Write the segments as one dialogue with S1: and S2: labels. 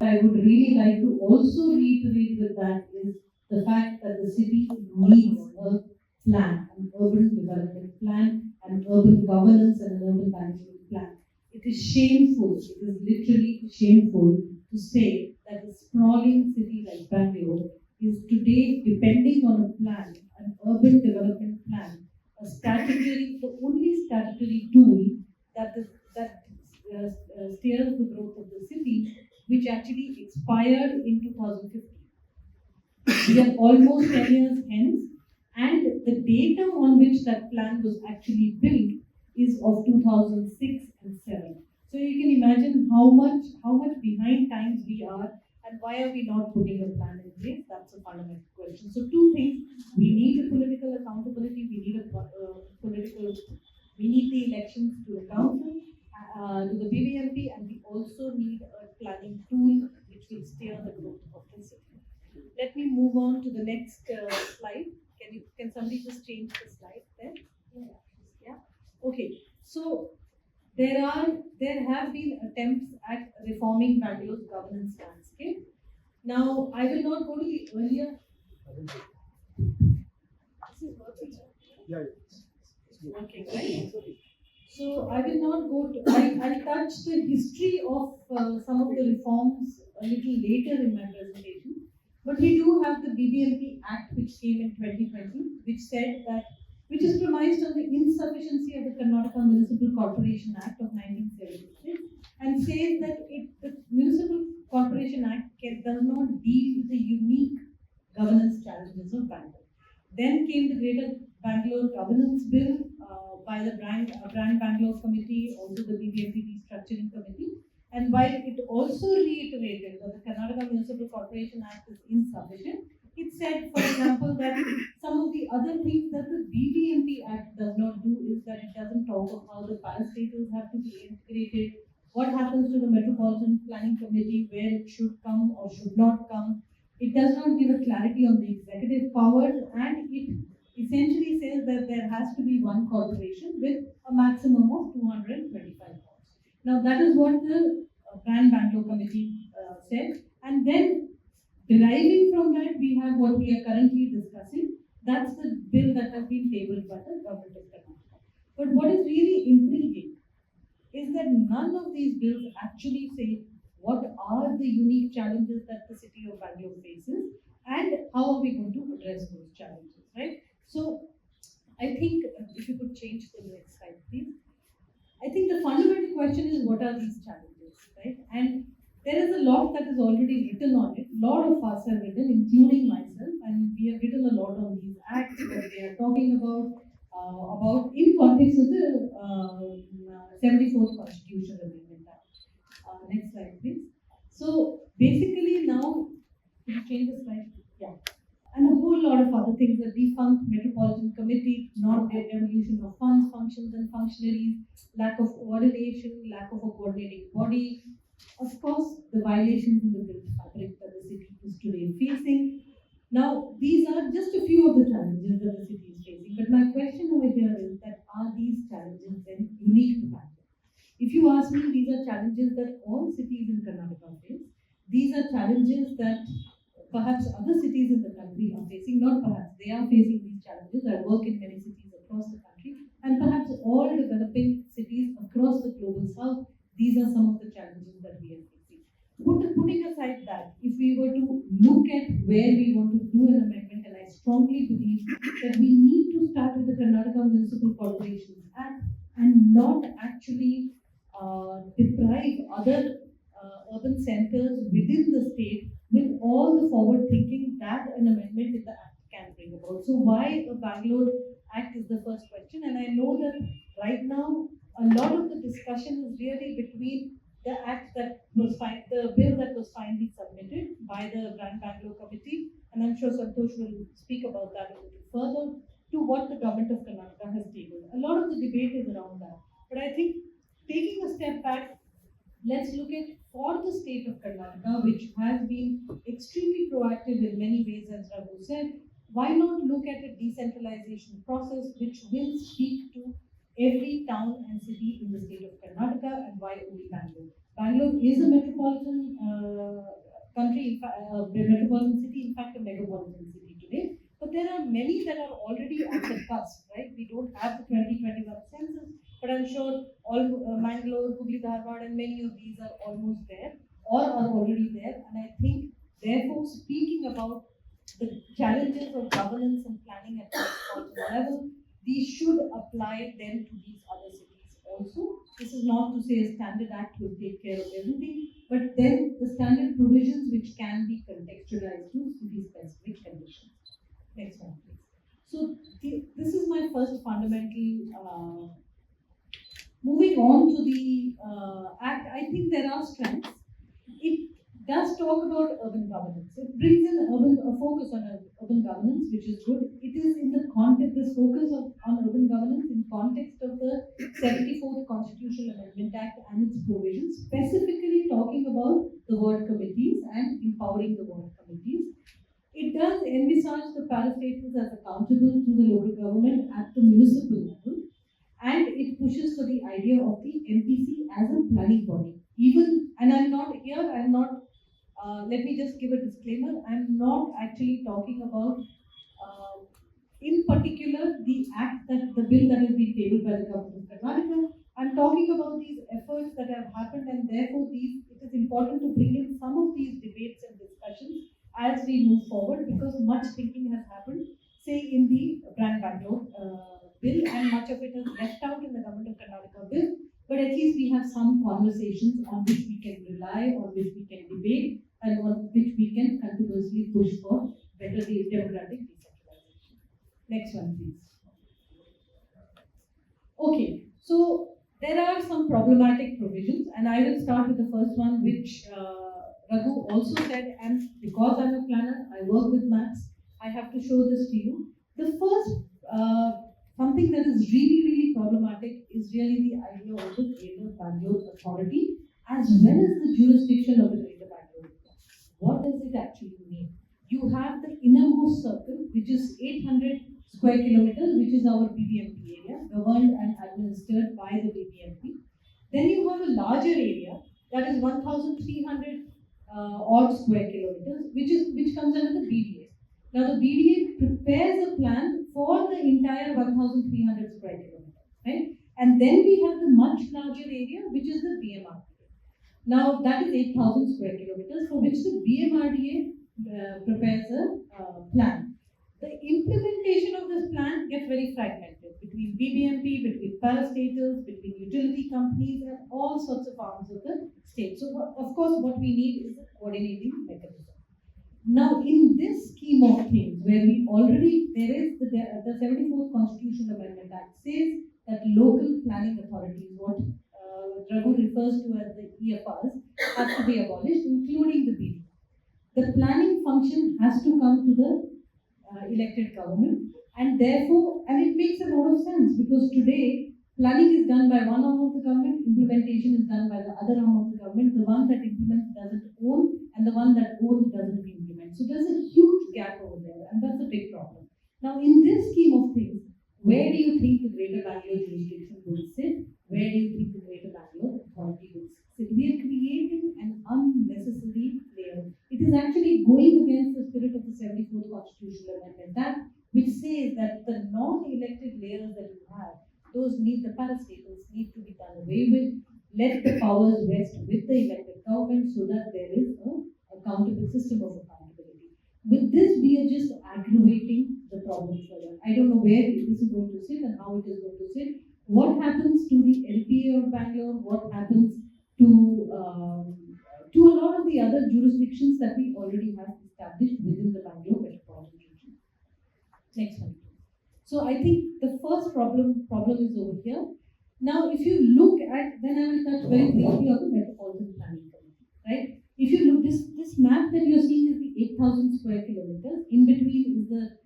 S1: I would really like to also reiterate with that is the fact that the city needs a plan, an urban development plan, an urban governance and an urban management plan. It is shameful, it is literally shameful to say that a sprawling city like Bangalore is today depending on a plan, an urban development plan, the only statutory tool that steers the growth of the city, which actually expired in 2015. We are almost 10 years hence, and the data on which that plan was actually built is of 2006 and 7. So you can imagine how much behind times we are, and why are we not putting a plan in place? That's a fundamental question. So two things: we need a political accountability. We need the elections to the council, to the BBMP, and we also need a planning tool which will steer the growth of the city. Let me move on to the next slide. Can somebody just change the slide there? Yeah. Okay. So there have been attempts at reforming Bangalore's governance landscape. Now I will not go to the earlier. This is working.
S2: Yeah.
S1: It's working, right? So I will not go to. I'll touch the history of some of the reforms a little later in my presentation. But we do have the BBMP Act, which came in 2020, which is premised on the insufficiency of the Karnataka Municipal Corporation Act of 1976, and says that the Municipal Corporation Act does not deal with the unique governance challenges of Bangalore. Then came the Greater Bangalore Governance Bill by the Brand Bangalore Committee, also the BBMP Restructuring Committee. And while it also reiterated that the Karnataka Municipal Corporation Act is insufficient, it said, for example, that some of the other things that the BBMP Act does not do is that it doesn't talk of how the parastatals have to be integrated, what happens to the Metropolitan Planning Committee, where it should come or should not come. It does not give a clarity on the executive powers, and it essentially says that there has to be one corporation with a maximum of 225 votes. Now that is what the Brand Bangalore Committee said, and then deriving from that we have what we are currently discussing. That's the bill that has been tabled by the government of Karnataka. But what is really intriguing is that none of these bills actually say what are the unique challenges that the city of Bangalore faces and how are we going to address those challenges, right? So I think if you could change the next slide, please. I think the fundamental question is what are these challenges, right? And there is a lot that is already written on it. A lot of us have written, including myself, and we have written a lot on these acts that they are talking about in context of the 74th Constitutional Amendment Act. Next slide, please. So basically now, can you change the slide? Yeah. And a whole lot of other things, the defunct Metropolitan Committee, non-devolution of funds, functions and functionaries, lack of coordination, lack of a coordinating body, of course, the violations in the built fabric that the city is today facing. Now, these are just a few of the challenges that the city is facing, but my question over here is that are these challenges then unique to Bangalore? If you ask me, these are challenges that all cities in Karnataka face. These are challenges that perhaps other cities in the country are facing, not perhaps, they are facing these challenges. I work in many cities across the country, and perhaps all developing cities across the global south, these are some of the challenges that we are facing. Putting aside that, if we were to look at where we want to do an amendment, and I strongly believe that we need to start with the Karnataka Municipal Corporations Act and not actually deprive other urban centers within the state with all the forward thinking that an amendment in the Act can bring about. So why a Bangalore Act is the first question, and I know that right now a lot of the discussion is really between the act that was the bill that was finally submitted by the Brand Bangalore Committee, and I'm sure Santosh will speak about that a little further, to what the government of Karnataka has tabled. A lot of the debate is around that, but I think taking a step back, let's look at for the state of Karnataka, which has been extremely proactive in many ways, as Raghu said. Why not look at a decentralization process which will speak to every town and city in the state of Karnataka, and why only Bangalore? Bangalore is a metropolitan metropolitan city, in fact a megapolitan city today. But there are many that are already at the cusp, right? We don't have the 2021 census, but I'm sure all Mangalore, Hubli, Dharwad, and many of these are almost there or are already there. And I think, therefore, speaking about the challenges of governance and planning at metropolitan level, these should apply then to these other cities also. This is not to say a standard act will take care of everything, but then the standard provisions which can be contextualized to city-specific conditions. Next one, please. So this is my first fundamental. Moving on to the act, I think there are strengths. It does talk about urban governance. It brings in a focus on urban governance, which is good. It is in the context, this focus on urban governance in context of the 74th Constitutional Amendment Act and its provisions, specifically talking about the ward committees and empowering the ward committees. It does envisage the parastatals as accountable to the local government at the municipal level, and it pushes for the idea of the MPC as a planning body. Even, and I'm not here, let me just give a disclaimer, I'm not actually talking about, in particular, the bill that has been tabled by the government of Karnataka. I'm talking about these efforts that have happened, and therefore it is important to bring in some of these debates and discussions as we move forward, because much thinking has happened, say in the Brand Bangalore bill, and much of it is left out in the government of Karnataka bill. But at least we have some conversations on which we can rely, on which we can debate, and on which we can continuously push for better democratic decentralization. Next one, please. Okay, so there are some problematic provisions, and I will start with the first one, which Raghu also said, and because I'm a planner, I work with maps, I have to show this to you. The first, something that is really, really problematic is really the idea of the Greater Bangalore Authority, as well as the jurisdiction of the Greater Bangalore. What does it actually mean? You have the innermost circle, which is 800 square kilometers, which is our BBMP area, governed and administered by the BBMP. Then you have a larger area, that is 1,300 odd square kilometers, which comes under the BDA. Now the BDA prepares a plan for the entire 1,300 square kilometers, right? And then we have the much larger area, which is the BMRDA. Now that is 8,000 square kilometers, for which the BMRDA prepares a plan. The implementation of this plan gets very fragmented between BBMP, between parastatals, between utility companies, and all sorts of arms of the state. So, of course, what we need is a coordinating mechanism. Now, in this scheme of things, where there is the 74th Constitutional Amendment Act says that local planning authorities, what Raghu refers to as the EFRs, has to be abolished, including the BD. The planning function has to come to the elected government, and therefore, and it makes a lot of sense, because today planning is done by one arm of the government, implementation is done by the other arm of the government. The one that implements doesn't own, and the one that owns doesn't implement. So there's a huge gap over there, and that's a big problem. Now, in this scheme of things, where do you think the Greater Bangalore jurisdiction will sit? Where do you think the Greater Bangalore Authority will sit? We are creating an unnecessary layer. It is actually going against the spirit of the 74th Constitutional Amendment Act, which says that the non-elected layers that you have, the parastatals need to be done away with. Let the powers rest with the elected government, so that there is an accountable system of accountability. With this, we are just aggravating the problem further. I don't know where this is going to sit and how it is going to sit. What happens to the LPA of Bangalore? What happens to a lot of the other jurisdictions that we already have established within the Bangalore metropolitan region? Next one. So I think the first problem is over here. Now, if you look at, then I will touch very briefly on the metropolitan planning committee, right? If you look, this map that you're seeing is the 8,000 square kilometers. In between is the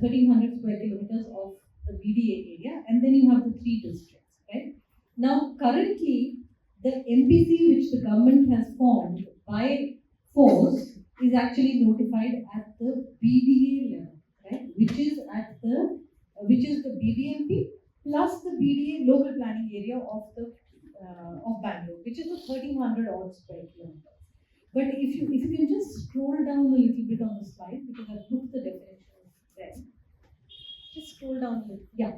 S1: 1,300 square kilometers of the BDA area, and then you have the 3 districts, right? Now, currently, the MPC which the government has formed by force is actually notified at the BDA level, right? Which is the BBMP plus the BDA local planning area of Bangalore, which is the 1,300 odd square kilometers. But if you can just scroll down a little bit on the slide, because I've put the definitions there. Just scroll down a little. Yeah.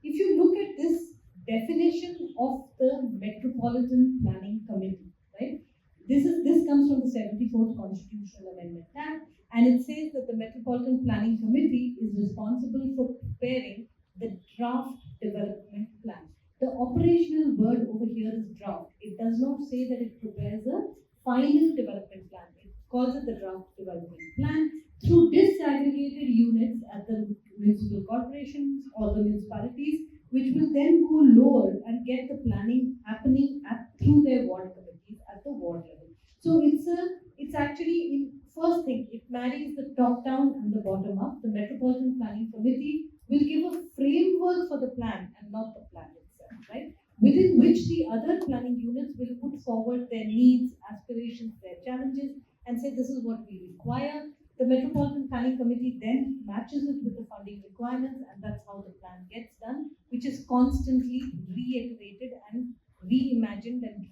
S1: If you look at this definition of the Metropolitan Planning Committee, right? This comes from the 74th Constitutional Amendment Act, and it says that the Metropolitan Planning Committee is responsible for preparing the draft development plan. The operational word over here is draft. It does not say that it prepares a final development plan. It calls it the draft development plan through disaggregated units at the municipal corporations or the municipalities, which will then go lower and get the planning happening through their ward committees at the ward level. So it's actually in first thing, it marries the top down and the bottom up. The Metropolitan Planning Committee will give a framework for the plan and not the plan itself, right? Within which the other planning units will put forward their needs, aspirations, their challenges, and say this is what we require. The Metropolitan Planning Committee then matches it with the funding requirements, and that's how the plan gets done, which is constantly reiterated and reimagined and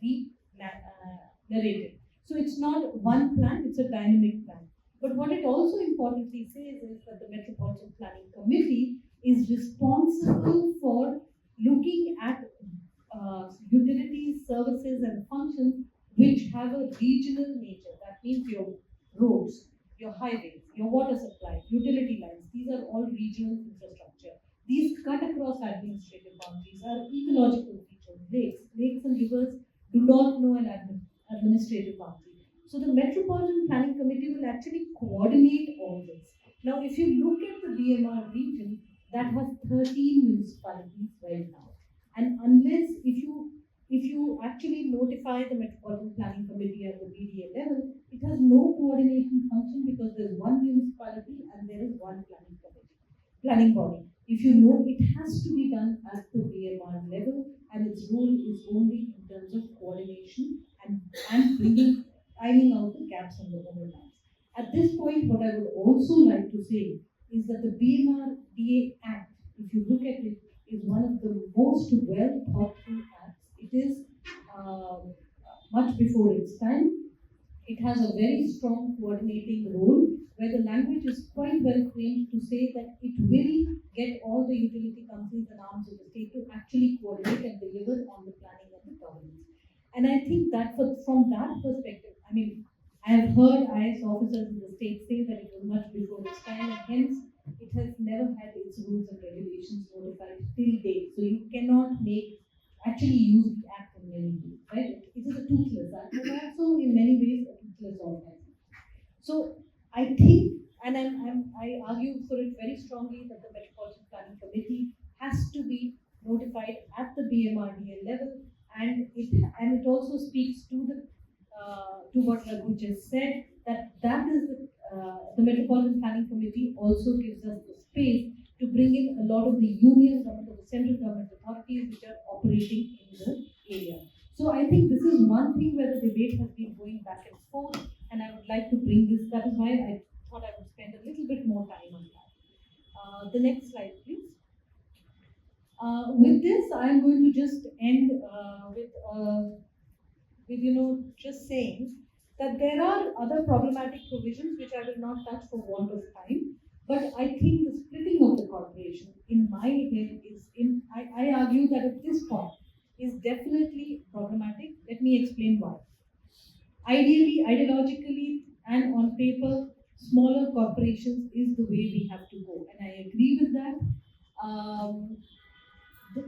S1: narrated. So it's not one plan, it's a dynamic plan. But what it also importantly says is that the Metropolitan Planning Committee is responsible for looking at utilities, services, and functions which have a regional nature. That means your roads, your highways, your water supply, utility lines. These are all regional infrastructure. These cut across administrative boundaries, are ecological features. Lakes and rivers do not know an administrative boundary. So the Metropolitan Planning Committee will actually coordinate all this. Now, if you look at the BMR region, that has 13 municipalities right now. And unless if you actually notify the Metropolitan Planning Committee at the BDA level, it has no coordination function because there is one municipality and there is one planning body. If you know, it has to be done at the BMR level, and its role is only in terms of coordination and ironing out the gaps and the overlaps. At this point, what I would also like to say is that the BMRDA Act, if you look at it, is one of the most well thought through acts. It is much before its time. It has a very strong coordinating role where the language is quite well framed to say that it will get all the utility companies and arms of the state to actually coordinate and deliver on the planning and the governance. And I think that from that perspective, I mean, I have heard IAS officers in the state say that it was much before its time, and hence it has never had its rules and regulations notified till date. So you cannot actually use the act in many ways, right? It is a toothless act, but also in many ways a toothless organization. So I think, and I argue for it very strongly, that the Metropolitan Planning Committee has to be notified at the BMRDA level, and it also speaks to what Raghu just said, that is the Metropolitan Planning Committee also gives us the space to bring in a lot of the union government or the central government authorities which are operating in the area. So I think this is one thing where the debate has been going back and forth, and I would like to bring this. That is why I thought I would spend a little bit more time on that. The next slide, please. With this, I am going to just end with just saying that there are other problematic provisions which I will not touch for want of time. But I think the splitting of the corporation, in my head, I argue that at this point is definitely problematic. Let me explain why. Ideally, ideologically, and on paper, smaller corporations is the way we have to go, and I agree with that.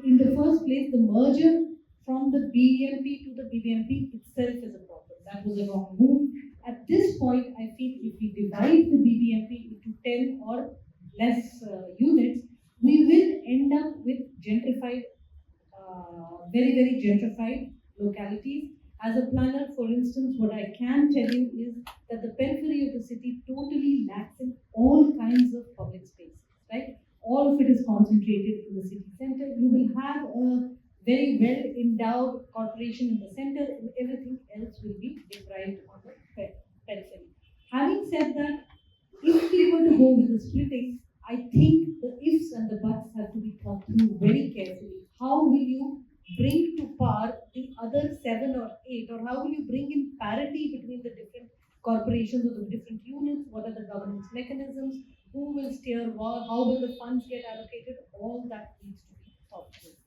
S1: In the first place, the merger from the BBMP to the BBMP itself is a problem. That was a wrong move. At this point, I feel if we divide the BBMP into 10 or less units, we will end up with gentrified, very, very gentrified localities. As a planner, for instance, what I can tell you is that the periphery of the city totally lacks in all kinds of public spaces, right? All of it is concentrated in the city center. You will have a very well endowed corporation in the center, and everything else will be deprived on the periphery. Having said that, if we were to go with the splitting, I think the ifs and the buts have to be thought through very carefully. How will you bring to par the other 7 or 8, or how will you bring in parity between the different corporations of the different units, what are the governance mechanisms, who will steer what, how will the funds get allocated, all that needs to be thought through.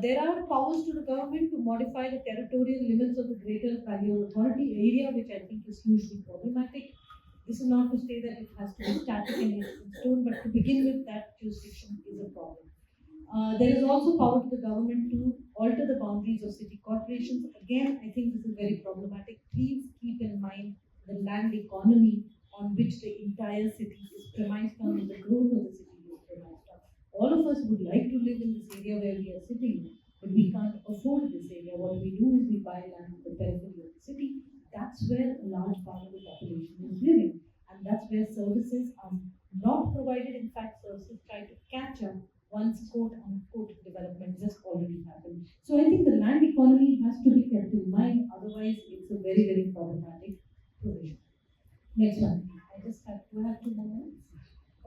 S1: There are powers to the government to modify the territorial limits of the Greater Bangalore Authority area, which I think is hugely problematic. This is not to say that it has to be static and in stone, but to begin with, that jurisdiction is a problem. There is also power to the government to alter the boundaries of city corporations. Again, I think this is very problematic. Please keep in mind the land economy on which the entire city is premised on, and the growth of the city is premised on. All of us would like to live in this area where we are sitting, but we can't afford this area. What we do is we buy land in the periphery of the city. That's where a large part of the population is living, and that's where services are not provided. In fact, services try to catch up once quote unquote development has already happened. So I think the land economy has to be kept in mind, otherwise it's a very, very problematic provision. Next one. I just have to have 2 more minutes.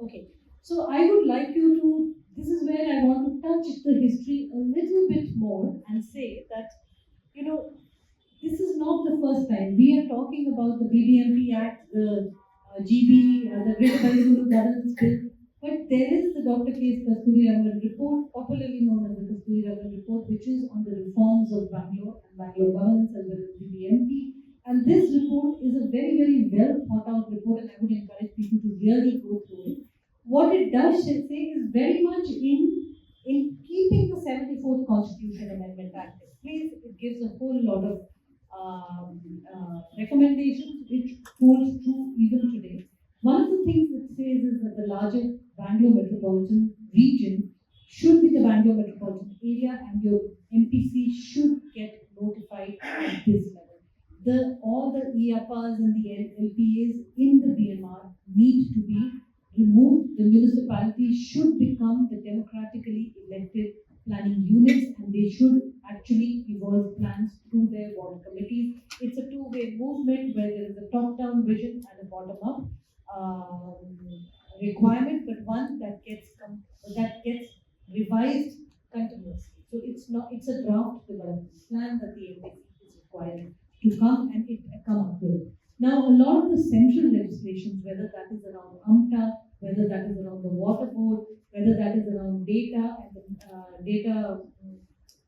S1: Okay. So I would like you to, this is where I want to touch the history a little bit more and say that, you know, this is not the first time. We are talking about the BBMP Act, the GBA, the Greater Bangalore Governance Bill, but there is the Dr. K. Kasturirangan report, popularly known as the Kasturirangan report, which is on the reforms of Bangalore and Bangalore governance as well as BBMP. And this report is a very, very well thought out report, and I would encourage people to really go through it. What it does say is very much in keeping the 74th Constitution Amendment Act in place. It gives a whole lot of recommendations which hold true even today. One of the things it says is that the larger Bangalore metropolitan region should be the Bangalore metropolitan area, and your MPC should get notified at this level. All the EAPAs and the LPAs in the BMR need to be removed. The municipalities should become the democratically elected planning units, and they should actually evolve plans through their ward committees. It's a two-way movement where there is a top-down vision and a bottom-up requirement, but one that gets revised continuously. So it's a draft development plan that the MPC is required to come up with. Now, a lot of the central legislations, whether that is around AMTA, whether that is around the water board, whether that is around data and the data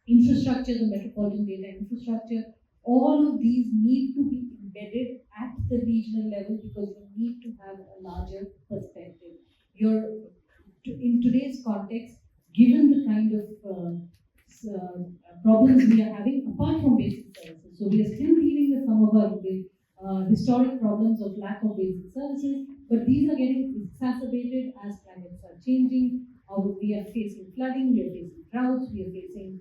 S1: infrastructure, the metropolitan data infrastructure, all of these need to be embedded at the regional level because you need to have a larger perspective. In today's context, given the kind of problems we are having, apart from basic services, so we are still dealing with some of our historic problems of lack of basic services, but these are getting exacerbated as climates are changing. We are facing flooding, we are facing droughts, we are facing,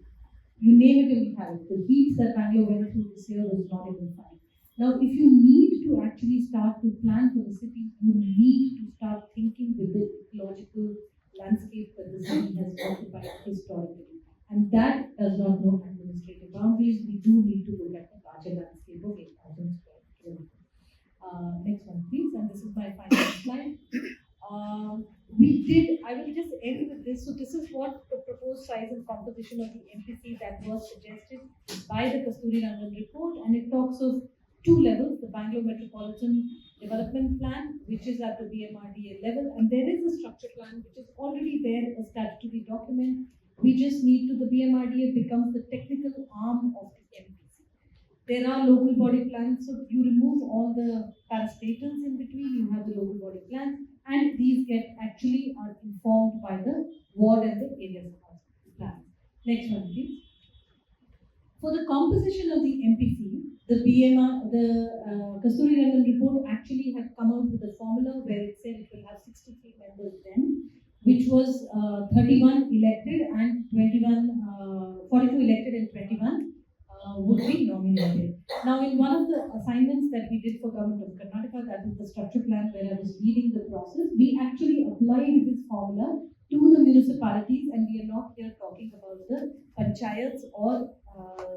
S1: you name it and we have it. The heat that Bangalore went through this year was not even fine. Now, if you need to actually start to plan for the city, you need to start thinking with the ecological landscape that the city has occupied historically. And that does not know administrative boundaries. We do need to look at the larger landscape of 8,000 square kilometers. Next one, please. And this is my final slide. I will just end with this. So this is what the proposed size and composition of the MPC that was suggested by the Kasturirangan report, and it talks of 2 levels, the Bangalore Metropolitan Development Plan, which is at the BMRDA level, and there is a structure plan which is already there, a statutory document. We just need to, the BMRDA becomes the technical arm of the MPC. There are local body plans, so you remove all the parastatals in between, you have the local body plans, and these are informed by the ward and the area plans. Next one, please. For the composition of the MPC, the Kasturirangan report actually had come out with a formula where it said it will have 63 members then, which was 31 elected and 42 elected and 21 would be nominated. Now, in one of the assignments that we did for Government of Karnataka, that is the structure plan where I was leading the process, we actually applied this formula to the municipalities, and we are not here talking about the panchayats or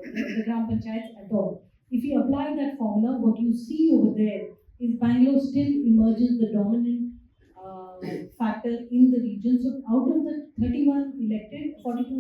S1: the gram panchayats at all. If you apply that formula, what you see over there is Bangalore still emerges the dominant factor in the region. So out of the 31 elected, 29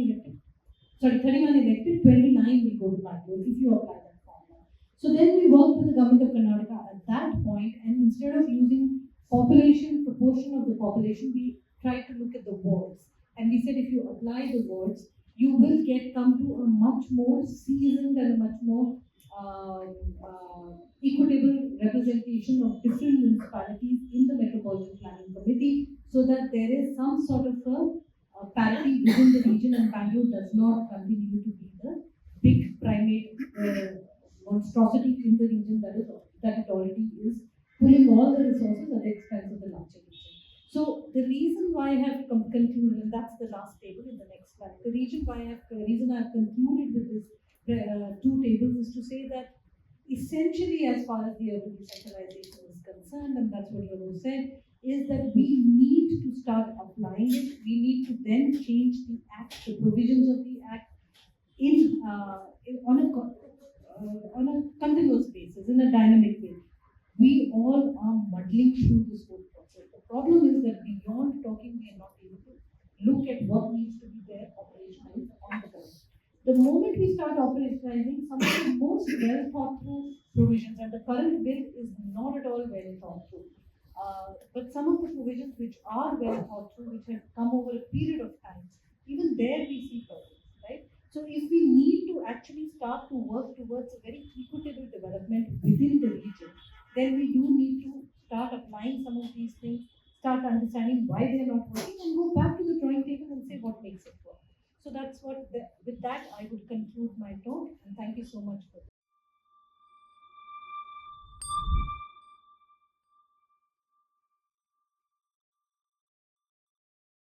S1: will go to Bangalore if you apply that formula. So then we worked with the government of Karnataka at that point, and instead of using proportion of the population, we tried to look at the wards. And we said if you apply the wards, you will come to a much more seasoned and a much more equitable representation of different municipalities in the Metropolitan Planning Committee, so that there is some sort of a parity within the region, and Bangalore does not continue to be the big primate monstrosity in the region that it already is, pulling all the resources at the expense of the larger region. So the reason why I have concluded, and that's the last table in the next slide, the reason I have concluded with this two tables is to say that essentially, as far as the urban decentralization is concerned, and that's what Raghu said, is that we need to start applying it. We need to then change the act, the provisions of the act, on a continuous basis, in a dynamic way. We all are muddling through this whole process. The problem is that beyond talking, we are not able to look at what needs to be there operationalized on the ground. The moment we start operationalizing some of the most well thought through provisions, and the current bill is not at all well thought through, but some of the provisions which are well thought through, which have come over a period of time, even there we see problems, right? So if we need to actually start to work towards a very equitable development within the region, then we do need to start applying some of these things, start understanding why they are not working, and go back to the drawing table and say what makes it work. So that's with that, I would conclude my talk, and thank you so much for